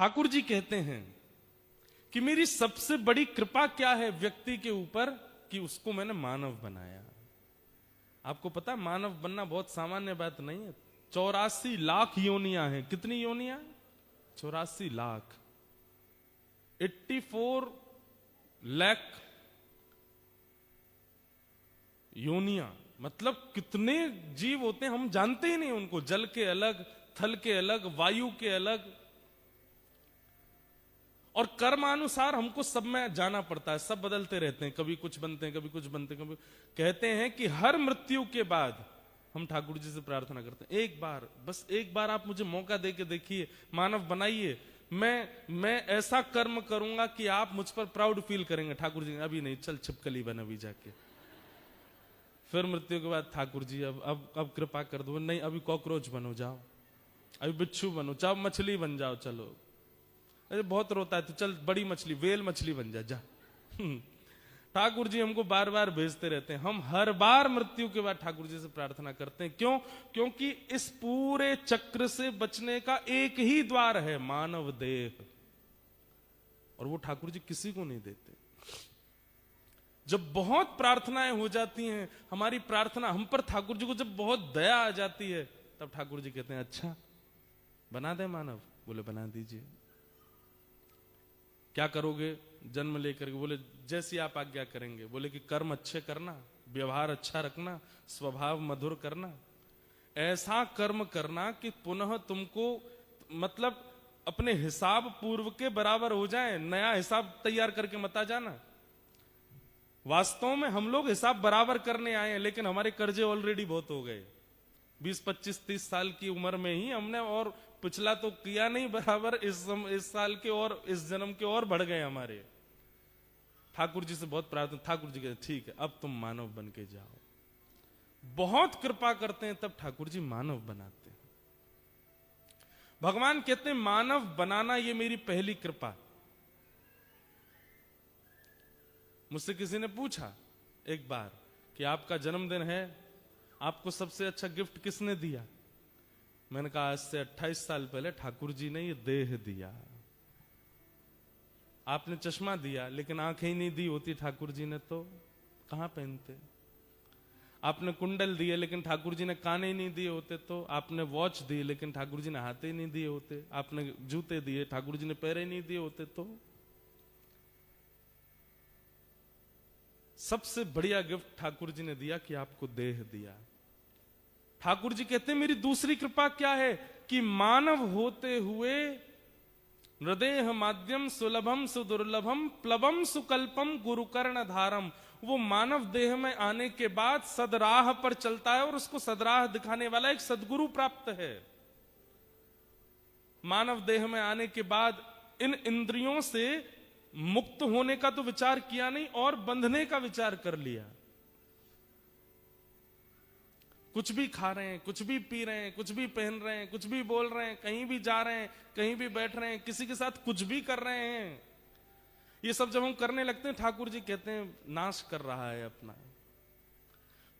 ठाकुर जी कहते हैं कि मेरी सबसे बड़ी कृपा क्या है व्यक्ति के ऊपर, कि उसको मैंने मानव बनाया। आपको पता मानव बनना बहुत सामान्य बात नहीं है। 84 लाख योनियां हैं। कितनी योनियां? 84 लाख, 84 लाख योनियां। मतलब कितने जीव होते हैं हम जानते ही नहीं उनको। जल के अलग, थल के अलग, वायु के अलग। और कर्मानुसार हमको सब में जाना पड़ता है। सब बदलते रहते हैं, कभी कुछ बनते हैं, कभी कुछ बनते हैं, कभी। कहते हैं कि हर मृत्यु के बाद हम ठाकुर जी से प्रार्थना करते हैं, एक बार, बस एक बार आप मुझे मौका दे के देखिए, मानव बनाइए। मैं ऐसा कर्म करूंगा कि आप मुझ पर प्राउड फील करेंगे। ठाकुर जी अभी नहीं, चल छिपकली बन अभी जाके। फिर मृत्यु के बाद ठाकुर जी अब कृपा कर दो। नहीं, अभी कॉकरोच बनो, जाओ। अभी बिच्छू बनो, चाहो मछली बन जाओ, चलो। अरे बहुत रोता है तो चल बड़ी मछली, वेल मछली बन जा। ठाकुर जी हमको बार बार भेजते रहते हैं। हम हर बार मृत्यु के बाद ठाकुर जी से प्रार्थना करते हैं। क्यों? क्योंकि इस पूरे चक्र से बचने का एक ही द्वार है, मानव देह। और वो ठाकुर जी किसी को नहीं देते। जब बहुत प्रार्थनाएं हो जाती हैं, हमारी प्रार्थना हम पर, ठाकुर जी को जब बहुत दया आ जाती है, तब ठाकुर जी कहते हैं अच्छा बना दे मानव। बोले बना दीजिए। क्या करोगे जन्म लेकर के? बोले जैसी आप आज्ञा करेंगे। बोले कि कर्म अच्छे करना, व्यवहार अच्छा रखना, स्वभाव मधुर करना, ऐसा कर्म करना कि पुनः तुमको मतलब अपने हिसाब पूर्व के बराबर हो जाए। नया हिसाब तैयार करके मत आ जाना। वास्तव में हम लोग हिसाब बराबर करने आए हैं, लेकिन हमारे कर्जे ऑलरेडी बहुत हो गए। 20, 25, 30 साल की उम्र में ही हमने, और पिछला तो किया नहीं बराबर, इस साल के और इस जन्म के और बढ़ गए हमारे। ठाकुर जी से बहुत प्रार्थना। ठाकुर जी कहते ठीक है, अब तुम मानव बन के जाओ। बहुत कृपा करते हैं, तब ठाकुर जी मानव बनाते हैं। भगवान कहते हैं मानव बनाना ये मेरी पहली कृपा। मुझसे किसी ने पूछा एक बार कि आपका जन्मदिन है, आपको सबसे अच्छा गिफ्ट किसने दिया? मैंने कहा आज से 28 साल पहले ठाकुर जी ने ये देह दिया। आपने चश्मा दिया, लेकिन आंखें ही नहीं दी होती ठाकुर जी ने तो कहां पहनते। आपने कुंडल दिए, लेकिन ठाकुर जी ने कान ही नहीं दिए होते तो। आपने वॉच दी, लेकिन ठाकुर जी ने हाथ ही नहीं दिए होते। आपने जूते दिए, ठाकुर जी ने पैर ही नहीं दिए होते तो। सबसे बढ़िया गिफ्ट ठाकुर जी ने दिया कि आपको देह दिया। ठाकुर जी कहते हैं मेरी दूसरी कृपा क्या है, कि मानव होते हुए हृदय माध्यम सुलभम सुदुर्लभम प्लवम सुकल्पम गुरुकर्ण धारम। वो मानव देह में आने के बाद सदराह पर चलता है, और उसको सदराह दिखाने वाला एक सदगुरु प्राप्त है। मानव देह में आने के बाद इन इंद्रियों से मुक्त होने का तो विचार किया नहीं, और बंधने का विचार कर लिया। कुछ भी खा रहे हैं, कुछ भी पी रहे हैं, कुछ भी पहन रहे हैं, कुछ भी बोल रहे हैं, कहीं भी जा रहे हैं, कहीं भी बैठ रहे हैं, किसी के साथ कुछ भी कर रहे हैं। ये सब जब हम करने लगते हैं, ठाकुर जी कहते हैं नाश कर रहा है अपना।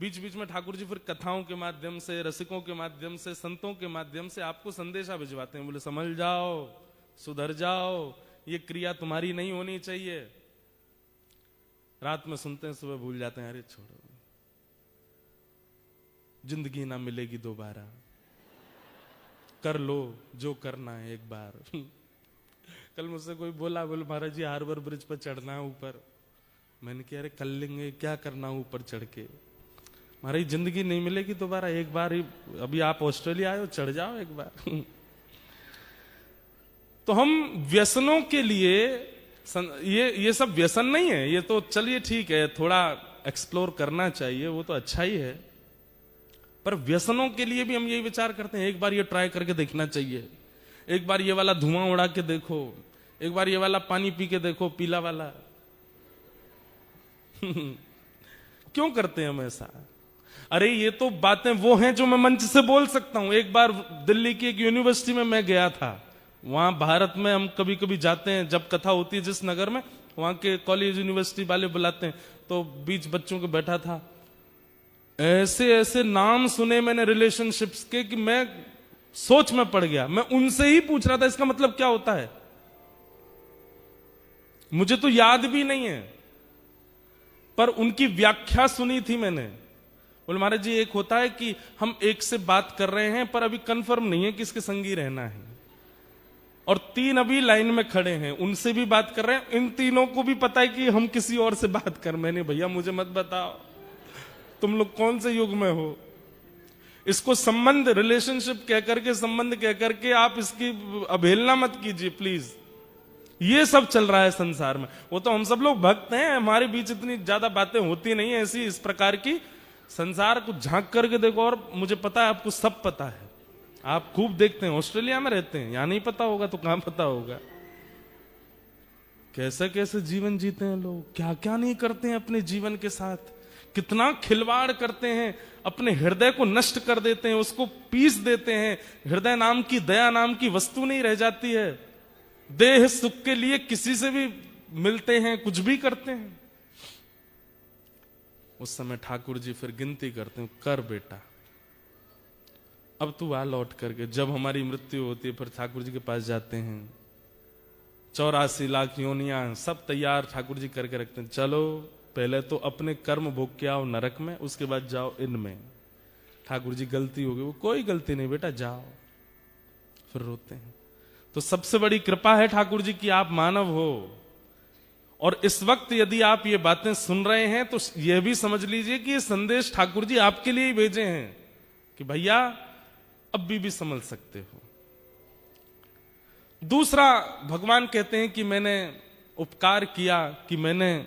बीच बीच में ठाकुर जी फिर कथाओं के माध्यम से, रसिकों के माध्यम से, संतों के माध्यम से आपको संदेशा भिजवाते हैं। बोले समझ जाओ, सुधर जाओ, ये क्रिया तुम्हारी नहीं होनी चाहिए। रात में सुनते हैं, सुबह भूल जाते हैं, अरे छोड़ो, जिंदगी ना मिलेगी दोबारा, कर लो जो करना है एक बार। कल मुझसे कोई बोला, बोले महाराज जी हार्बर ब्रिज पर चढ़ना है ऊपर। मैंने कहा अरे कर लेंगे, क्या करना ऊपर चढ़ के। महाराज जिंदगी नहीं मिलेगी दोबारा, एक बार ही, अभी आप ऑस्ट्रेलिया आए हो, चढ़ जाओ एक बार। तो हम व्यसनों के लिए, ये सब व्यसन नहीं है, ये तो चलिए ठीक है, थोड़ा एक्सप्लोर करना चाहिए, वो तो अच्छा ही है। पर व्यसनों के लिए भी हम यही विचार करते हैं, एक बार ये ट्राई करके देखना चाहिए, एक बार ये वाला धुआं उड़ा के देखो, एक बार ये वाला पानी पी के देखो, पीला वाला। क्यों करते हैं हम ऐसा? अरे ये तो बातें वो हैं जो मैं मंच से बोल सकता हूं। एक बार दिल्ली की एक यूनिवर्सिटी में मैं गया था। वहां भारत में हम कभी कभी जाते हैं, जब कथा होती है जिस नगर में, वहां के कॉलेज यूनिवर्सिटी वाले बुलाते हैं, तो बीच बच्चों के बैठा था। ऐसे ऐसे नाम सुने मैंने रिलेशनशिप्स के कि मैं सोच में पड़ गया। मैं उनसे ही पूछ रहा था इसका मतलब क्या होता है। मुझे तो याद भी नहीं है, पर उनकी व्याख्या सुनी थी मैंने। बोले महाराज जी, एक होता है कि हम एक से बात कर रहे हैं पर अभी कंफर्म नहीं है किसके संगी रहना है, और 3 अभी लाइन में खड़े हैं, उनसे भी बात कर रहे हैं, इन तीनों को भी पता है कि हम किसी और से बात कर। मैंने भैया मुझे मत बताओ तुम लोग कौन से युग में हो। इसको संबंध, रिलेशनशिप कह करके, संबंध कह करके आप इसकी अवहेलना मत कीजिए प्लीज। ये सब चल रहा है संसार में। वो तो हम सब लोग भक्त हैं, हमारे बीच इतनी ज्यादा बातें होती नहीं है ऐसी इस प्रकार की। संसार को झांक करके देखो, और मुझे पता है आपको सब पता है, आप खूब देखते हैं, ऑस्ट्रेलिया में रहते हैं, यहां नहीं पता होगा तो कहां पता होगा। कैसे कैसे जीवन जीते हैं लोग, क्या क्या नहीं करते हैं अपने जीवन के साथ, कितना खिलवाड़ करते हैं, अपने हृदय को नष्ट कर देते हैं, उसको पीस देते हैं। हृदय नाम की, दया नाम की वस्तु नहीं रह जाती है। देह सुख के लिए किसी से भी मिलते हैं, कुछ भी करते हैं। उस समय ठाकुर जी फिर गिनती करते हैं, कर बेटा अब तू आ लौट करके। जब हमारी मृत्यु होती है फिर ठाकुर जी के पास जाते हैं, 84 लाख योनियां सब तैयार ठाकुर जी करके रखते हैं। चलो पहले तो अपने कर्म भोग के आओ नरक में, उसके बाद जाओ इनमें। ठाकुर जी गलती हो गई, वो कोई गलती नहीं बेटा जाओ। फिर रोते हैं। तो सबसे बड़ी कृपा है ठाकुर जी की आप मानव हो, और इस वक्त यदि आप ये बातें सुन रहे हैं तो यह भी समझ लीजिए कि ये संदेश ठाकुर जी आपके लिए ही भेजे हैं कि भैया अब भी समझ सकते हो। दूसरा, भगवान कहते हैं कि मैंने उपकार किया, कि मैंने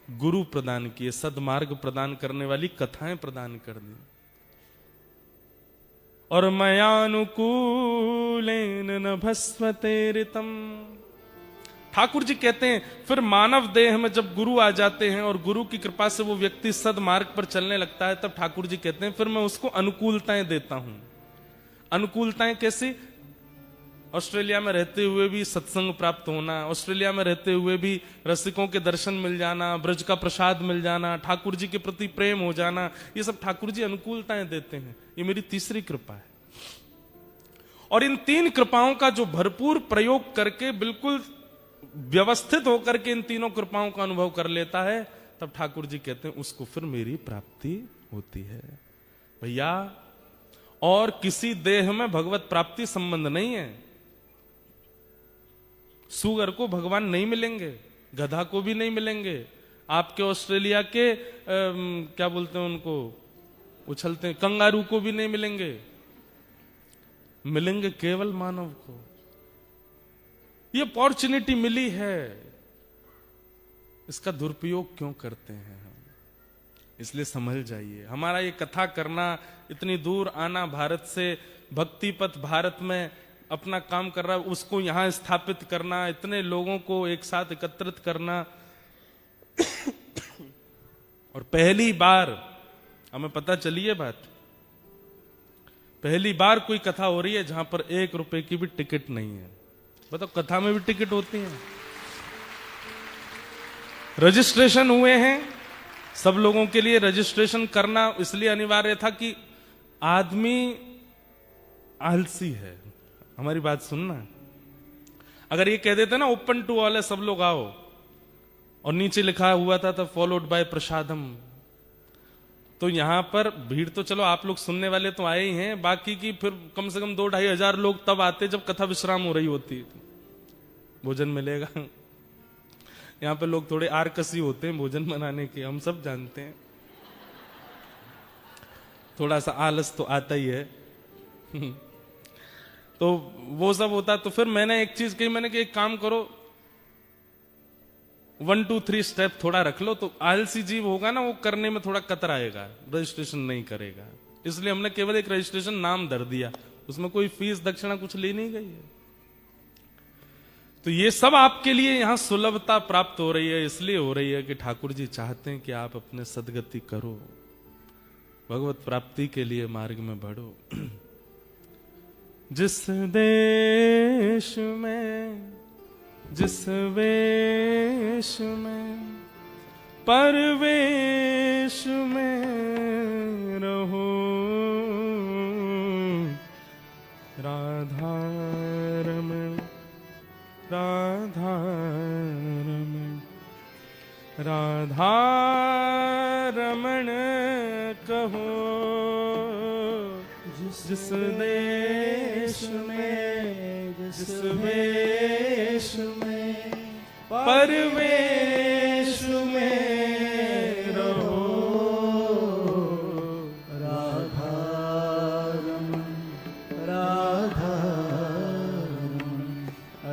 गुरु प्रदान किए, सदमार्ग प्रदान करने वाली कथाएं प्रदान कर दी। और मयानुकूलेन न भस्वते ऋतम। ठाकुर जी कहते हैं फिर मानव देह में जब गुरु आ जाते हैं और गुरु की कृपा से वो व्यक्ति सदमार्ग पर चलने लगता है, तब ठाकुर जी कहते हैं फिर मैं उसको अनुकूलताएं देता हूं। अनुकूलताएं कैसी? ऑस्ट्रेलिया में रहते हुए भी सत्संग प्राप्त होना, ऑस्ट्रेलिया में रहते हुए भी रसिकों के दर्शन मिल जाना, ब्रज का प्रसाद मिल जाना, ठाकुर जी के प्रति प्रेम हो जाना, ये सब ठाकुर जी अनुकूलताएं देते हैं। ये मेरी तीसरी कृपा है। और इन 3 कृपाओं का जो भरपूर प्रयोग करके बिल्कुल व्यवस्थित होकर के इन तीनों कृपाओं का अनुभव कर लेता है, तब ठाकुर जी कहते हैं उसको फिर मेरी प्राप्ति होती है। भैया और किसी देह में भगवत प्राप्ति संबंध नहीं है। सुअर को भगवान नहीं मिलेंगे, गधा को भी नहीं मिलेंगे, आपके ऑस्ट्रेलिया के क्या बोलते हैं उनको, उछलते हैं, कंगारू को भी नहीं मिलेंगे। मिलेंगे केवल मानव को। ये अपॉर्चुनिटी मिली है, इसका दुरुपयोग क्यों करते हैं हम? इसलिए समझ जाइए, हमारा ये कथा करना, इतनी दूर आना, भारत से भक्ति पथ भारत में अपना काम कर रहा है, उसको यहां स्थापित करना, इतने लोगों को एक साथ एकत्रित करना और पहली बार हमें पता चली है बात, पहली बार कोई कथा हो रही है जहां पर 1 रुपए की भी टिकट नहीं है। बताओ, कथा में भी टिकट होती है? रजिस्ट्रेशन हुए हैं सब लोगों के लिए। रजिस्ट्रेशन करना इसलिए अनिवार्य था कि आदमी आलसी है। हमारी बात सुनना, अगर ये कह देते ना ओपन टू ऑल है, सब लोग आओ, और नीचे लिखा हुआ था तो फॉलोड बाय प्रसादम, तो यहां पर भीड़ तो चलो आप लोग सुनने वाले तो आए ही हैं, बाकी की फिर कम से कम 2-2.5 हजार लोग तब आते जब कथा विश्राम हो रही होती, भोजन मिलेगा। यहां पे लोग थोड़े आरकसी होते हैं भोजन बनाने के, हम सब जानते हैं, थोड़ा सा आलस तो आता ही है। तो वो सब होता। तो फिर मैंने एक चीज कही, मैंने कि एक काम करो, 1 2 3 स्टेप थोड़ा रख लो, तो आलसी जीव होगा ना वो करने में थोड़ा कतर आएगा, रजिस्ट्रेशन नहीं करेगा। इसलिए हमने केवल एक रजिस्ट्रेशन नाम धर दिया, उसमें कोई फीस दक्षिणा कुछ ली नहीं गई है। तो ये सब आपके लिए यहां सुलभता प्राप्त हो रही है, इसलिए हो रही है कि ठाकुर जी चाहते हैं कि आप अपने सदगति करो, भगवत प्राप्ति के लिए मार्ग में बढ़ो। जिस देश में, जिस वेश में, परवेश में रहो, राधा रमण, राधा रमण। राधा रमण कहो जिस देश में जिस वेश में परवेश में रहो, राधा रमण राधा रमण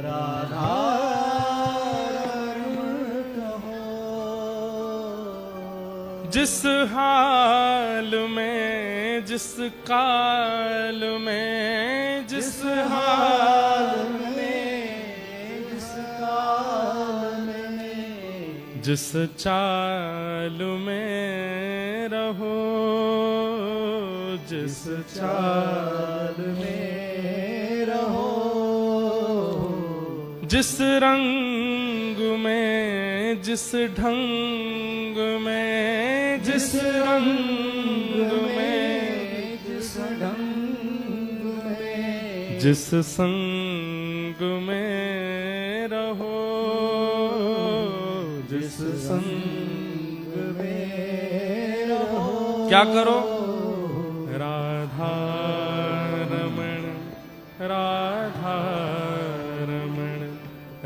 राधा रमण कहो। जिस हाल में जिस काल में जिस हाल में जिस काल में जिस चाल में रहो, जिस चाल में रहो, जिस रंग में जिस ढंग में जिस रंग में जिस ढंग में जिस संग में रहो, जिस संग में रहो। क्या करो? राधा रमण राधा रमण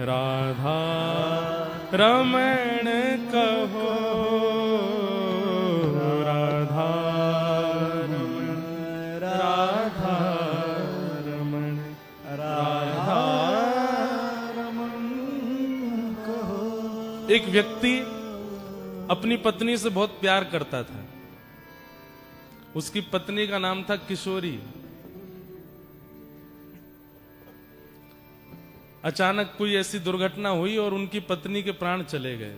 राधा रमण कहो, राधा रमण राधा रमण राधा रमण कहो। एक व्यक्ति अपनी पत्नी से बहुत प्यार करता था। उसकी पत्नी का नाम था किशोरी। अचानक कोई ऐसी दुर्घटना हुई और उनकी पत्नी के प्राण चले गए।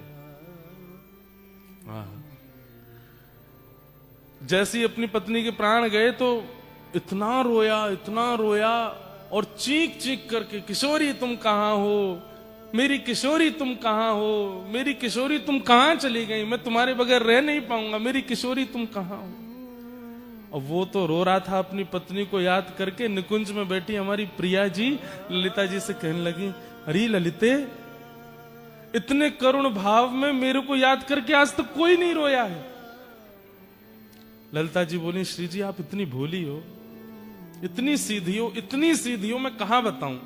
जैसे ही अपनी पत्नी के प्राण गए तो इतना रोया और चीख चीख करके, किशोरी तुम कहां हो, मेरी किशोरी तुम कहां हो, मेरी किशोरी तुम कहां चली गई, मैं तुम्हारे बगैर रह नहीं पाऊंगा, मेरी किशोरी तुम कहां हो। और वो तो रो रहा था अपनी पत्नी को याद करके। निकुंज में बैठी हमारी प्रिया जी ललिता जी से कहने लगी, अरे ललिते, इतने करुण भाव में मेरे को याद करके आज तक कोई नहीं रोया है। ललिता जी बोली, श्री जी आप इतनी भोली हो, इतनी सीधी हो, मैं कहां बताऊं।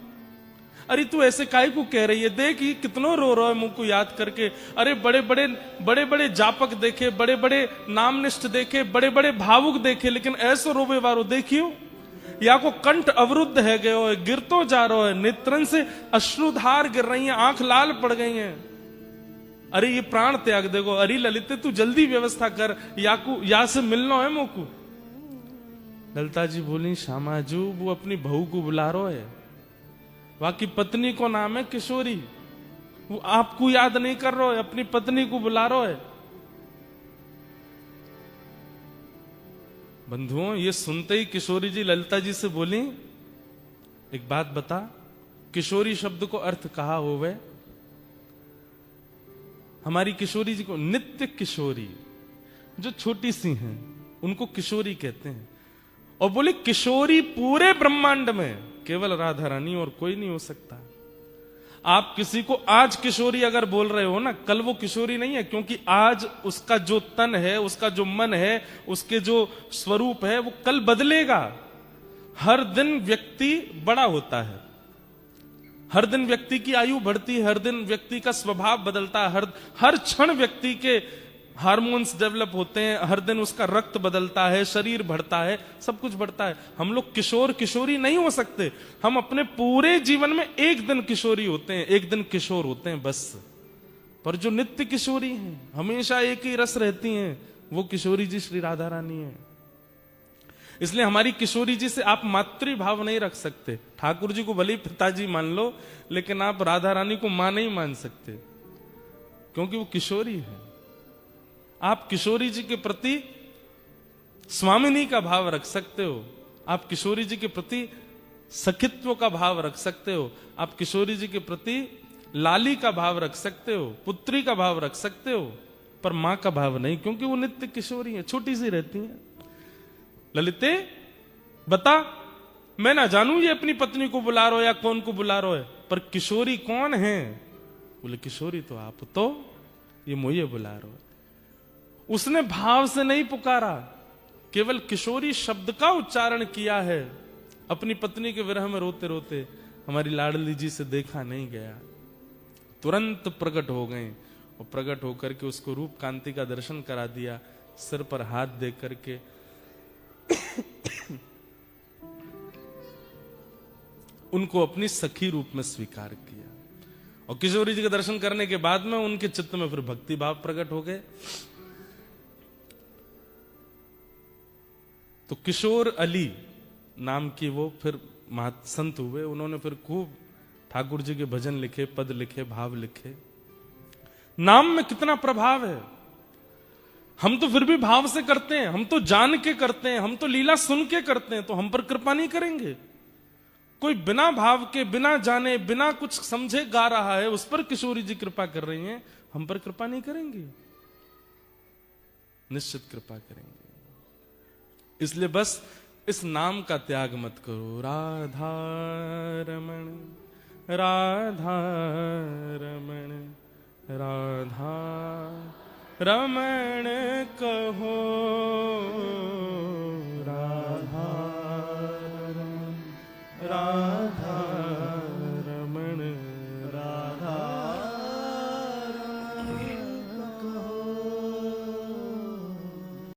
अरे तू ऐसे काहे को कह रही है, देख ये कितना रो रहा है मुंह को याद करके। अरे बड़े बड़े जापक देखे, बड़े बड़े नामनिष्ठ देखे, बड़े बड़े भावुक देखे, लेकिन ऐसो रोवे वारो देखियो, या को कंठ अवरुद्ध है गयो है, गिर तो जा रहा है, नेत्रन से अश्रुधार गिर रही हैं, आंख लाल पड़ गई हैं। अरे ये प्राण त्याग देखो। अरे ललिते तू जल्दी व्यवस्था कर, या से मिलना है मोकू। ललिता जी बोली, श्यामाजू वो अपनी बहू को बुला रहा है, बाकी पत्नी को नाम है किशोरी, वो आपको याद नहीं कर रहा है, अपनी पत्नी को बुला रहा है। बंधुओं ये सुनते ही किशोरी जी ललिता जी से बोली, एक बात बता, किशोरी शब्द को अर्थ कहा होवे? हमारी किशोरी जी को नित्य किशोरी, जो छोटी सी हैं उनको किशोरी कहते हैं। और बोले किशोरी पूरे ब्रह्मांड में केवल राधा रानी और कोई नहीं हो सकता। आप किसी को आज किशोरी अगर बोल रहे हो ना, कल वो किशोरी नहीं है, क्योंकि आज उसका जो तन है, उसका जो मन है, उसके जो स्वरूप है, वो कल बदलेगा। हर दिन व्यक्ति बड़ा होता है, हर दिन व्यक्ति की आयु बढ़ती है, हर दिन व्यक्ति का स्वभाव बदलता है, हर क्षण व्यक्ति के हार्मोन्स डेवलप होते हैं, हर दिन उसका रक्त बदलता है, शरीर बढ़ता है, सब कुछ बढ़ता है। हम लोग किशोर किशोरी नहीं हो सकते। हम अपने पूरे जीवन में एक दिन किशोरी होते हैं, एक दिन किशोर होते हैं बस। पर जो नित्य किशोरी हैं, हमेशा एक ही रस रहती हैं, वो किशोरी जी श्री राधा रानी है। इसलिए हमारी किशोरी जी से आप मातृभाव नहीं रख सकते। ठाकुर जी को भले ही पिताजी मान लो, लेकिन आप राधा रानी को मां नहीं मान सकते, क्योंकि वो किशोरी है। आप किशोरी जी के प्रति स्वामिनी का भाव रख सकते हो, आप किशोरी जी के प्रति सखित्व का भाव रख सकते हो, आप किशोरी जी के प्रति लाली का भाव रख सकते हो, पुत्री का भाव रख सकते हो, पर मां का भाव नहीं, क्योंकि वो नित्य किशोरी है, छोटी सी रहती है। ललिते बता, मैं ना जानू ये अपनी पत्नी को बुला रहा हो या कौन को बुला रहा है, पर किशोरी कौन है? बोले किशोरी तो आप। तो ये मोये बुला रहा है। उसने भाव से नहीं पुकारा, केवल किशोरी शब्द का उच्चारण किया है। अपनी पत्नी के विरह में रोते रोते हमारी लाडली जी से देखा नहीं गया, तुरंत प्रकट हो गए और प्रकट होकर के उसको रूप कांति का दर्शन करा दिया, सिर पर हाथ दे करके उनको अपनी सखी रूप में स्वीकार किया। और किशोरी जी के दर्शन करने के बाद में उनके चित्त में फिर भक्ति भाव प्रकट हो गए। तो किशोर अली नाम की वो फिर संत हुए। उन्होंने फिर खूब ठाकुर जी के भजन लिखे, पद लिखे, भाव लिखे। नाम में कितना प्रभाव है। हम तो फिर भी भाव से करते हैं, हम तो जान के करते हैं, हम तो लीला सुन के करते हैं, तो हम पर कृपा नहीं करेंगे? कोई बिना भाव के, बिना जाने, बिना कुछ समझे गा रहा है, उस पर किशोरी जी कृपा कर रही हैं, हम पर कृपा नहीं करेंगे? निश्चित कृपा करेंगे। इसलिए बस इस नाम का त्याग मत करो। राधा रमण, राधा रमण, राधा रमण कहो, राधा रमण, राधा